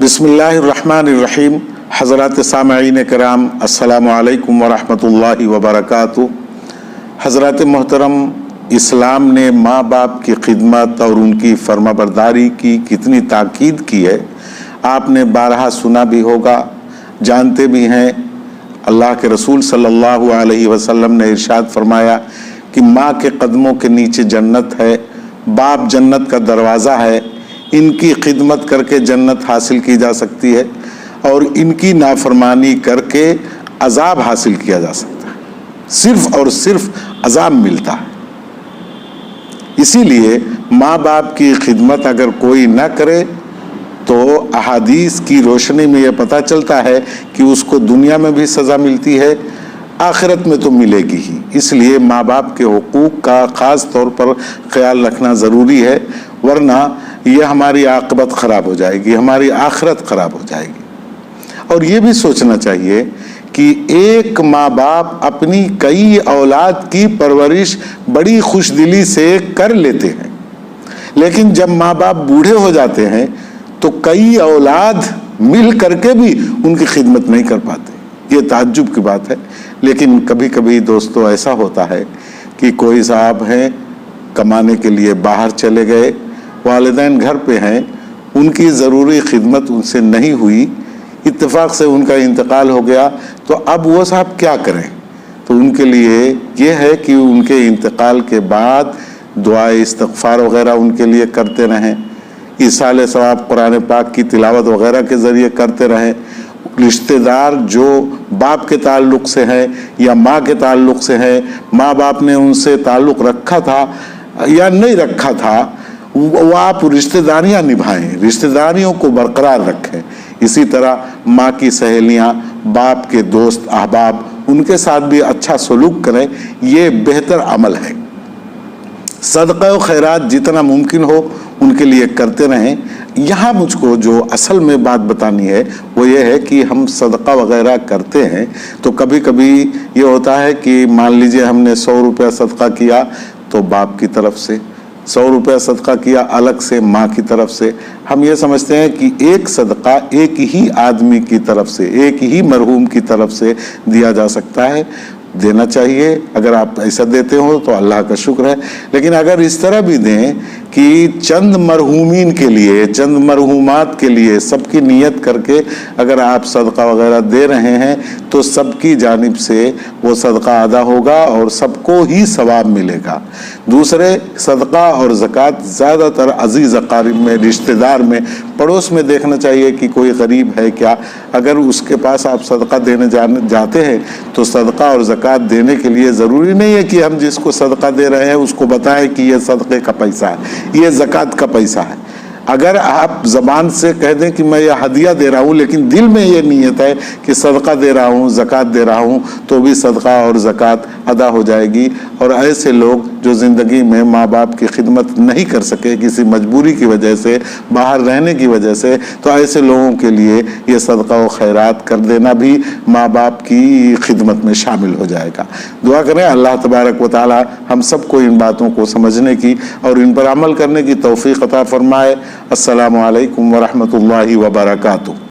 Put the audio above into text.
بسم اللہ الرحمن الرحیم۔ حضرات سامعین کرام، السلام علیکم ورحمۃ اللہ وبرکاتہ۔ حضرات محترم، اسلام نے ماں باپ کی خدمت اور ان کی فرما برداری کی کتنی تاکید کی ہے، آپ نے بارہا سنا بھی ہوگا، جانتے بھی ہیں۔ اللہ کے رسول صلی اللہ علیہ وسلم نے ارشاد فرمایا کہ ماں کے قدموں کے نیچے جنت ہے، باپ جنت کا دروازہ ہے، ان کی خدمت کر کے جنت حاصل کی جا سکتی ہے اور ان کی نافرمانی کر کے عذاب حاصل کیا جا سکتا ہے، صرف اور صرف عذاب ملتا ہے۔ اسی لیے ماں باپ کی خدمت اگر کوئی نہ کرے تو احادیث کی روشنی میں یہ پتہ چلتا ہے کہ اس کو دنیا میں بھی سزا ملتی ہے، آخرت میں تو ملے گی ہی۔ اس لیے ماں باپ کے حقوق کا خاص طور پر خیال رکھنا ضروری ہے، ورنہ یہ ہماری عاقبت خراب ہو جائے گی، ہماری آخرت خراب ہو جائے گی۔ اور یہ بھی سوچنا چاہیے کہ ایک ماں باپ اپنی کئی اولاد کی پرورش بڑی خوش دلی سے کر لیتے ہیں، لیکن جب ماں باپ بوڑھے ہو جاتے ہیں تو کئی اولاد مل کر کے بھی ان کی خدمت نہیں کر پاتے۔ یہ تعجب کی بات ہے۔ لیکن کبھی کبھی دوستو ایسا ہوتا ہے کہ کوئی صاحب ہیں، کمانے کے لیے باہر چلے گئے، والدین گھر پہ ہیں، ان کی ضروری خدمت ان سے نہیں ہوئی، اتفاق سے ان کا انتقال ہو گیا، تو اب وہ صاحب کیا کریں؟ تو ان کے لیے یہ ہے کہ ان کے انتقال کے بعد دعائے استغفار وغیرہ ان کے لیے کرتے رہیں، ایصال ثواب قرآن پاک کی تلاوت وغیرہ کے ذریعے کرتے رہیں۔ رشتہ دار جو باپ کے تعلق سے ہیں یا ماں کے تعلق سے ہیں، ماں باپ نے ان سے تعلق رکھا تھا یا نہیں رکھا تھا، وہ آپ رشتہ داریاں نبھائیں، رشتہ داریوں کو برقرار رکھیں۔ اسی طرح ماں کی سہیلیاں، باپ کے دوست احباب، ان کے ساتھ بھی اچھا سلوک کریں، یہ بہتر عمل ہے۔ صدقہ و خیرات جتنا ممکن ہو ان کے لیے کرتے رہیں۔ یہاں مجھ کو جو اصل میں بات بتانی ہے وہ یہ ہے کہ ہم صدقہ وغیرہ کرتے ہیں تو کبھی کبھی یہ ہوتا ہے کہ مان لیجئے ہم نے 100 روپیہ صدقہ کیا تو باپ کی طرف سے، 100 روپیہ صدقہ کیا الگ سے ماں کی طرف سے، ہم یہ سمجھتے ہیں کہ ایک صدقہ ایک ہی آدمی کی طرف سے، ایک ہی مرحوم کی طرف سے دیا جا سکتا ہے۔ دینا چاہیے، اگر آپ ایسا دیتے ہو تو اللہ کا شکر ہے، لیکن اگر اس طرح بھی دیں کہ چند مرحومین کے لیے، چند مرحومات کے لیے سب کی نیت کر کے اگر آپ صدقہ وغیرہ دے رہے ہیں تو سب کی جانب سے وہ صدقہ ادا ہوگا اور سب کو ہی ثواب ملے گا۔ دوسرے، صدقہ اور زکوٰۃ زیادہ تر عزیز اقارب میں، رشتہ دار میں، پڑوس میں دیکھنا چاہیے کہ کوئی غریب ہے کیا، اگر اس کے پاس آپ صدقہ دینے جاتے ہیں تو صدقہ اور زکوٰۃ دینے کے لیے ضروری نہیں ہے کہ ہم جس کو صدقہ دے رہے ہیں اس کو بتائیں کہ یہ صدقے کا پیسہ ہے، یہ زکوٰۃ کا پیسہ ہے۔ اگر آپ زبان سے کہہ دیں کہ میں یہ ہدیہ دے رہا ہوں لیکن دل میں یہ نیت ہے کہ صدقہ دے رہا ہوں، زکوٰۃ دے رہا ہوں، تو بھی صدقہ اور زکوٰۃ ادا ہو جائے گی۔ اور ایسے لوگ جو زندگی میں ماں باپ کی خدمت نہیں کر سکے کسی مجبوری کی وجہ سے، باہر رہنے کی وجہ سے، تو ایسے لوگوں کے لیے یہ صدقہ و خیرات کر دینا بھی ماں باپ کی خدمت میں شامل ہو جائے گا۔ دعا کریں اللہ تبارک و تعالی ہم سب کو ان باتوں کو سمجھنے کی اور ان پر عمل کرنے کی توفیق عطا فرمائے۔ السلام علیکم ورحمۃ اللہ وبرکاتہ۔